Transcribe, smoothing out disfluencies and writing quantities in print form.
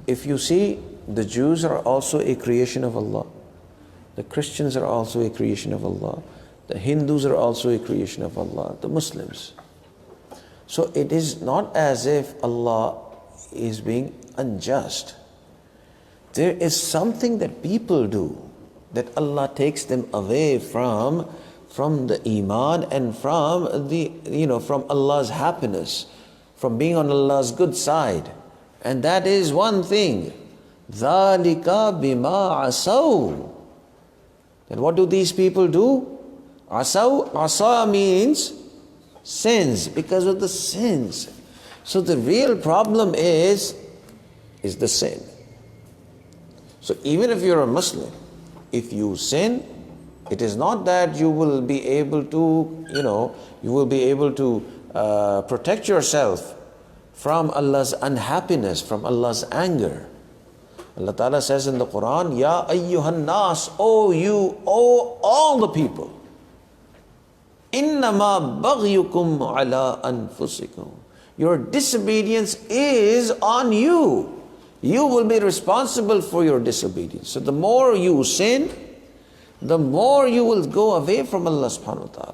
if you see, the Jews are also a creation of Allah. The Christians are also a creation of Allah. The Hindus are also a creation of Allah. The Muslims. So it is not as if Allah is being unjust. There is something that people do that Allah takes them away from the iman and from from Allah's happiness, from being on Allah's good side. And that is one thing. ذَلِكَ بِمَا عَصَوْا. And what do these people do? Asa means sins, because of the sins. So the real problem is the sin. So even if you're a Muslim, if you sin, it is not that you will be able to, protect yourself from Allah's unhappiness, from Allah's anger. Allah Ta'ala says in the Quran, Ya ayyuhan nas, all the people. Innama baghyukum ala anfusikum. Your disobedience is on you. You will be responsible for your disobedience. So the more you sin, the more you will go away from Allah subhanahu wa ta'ala.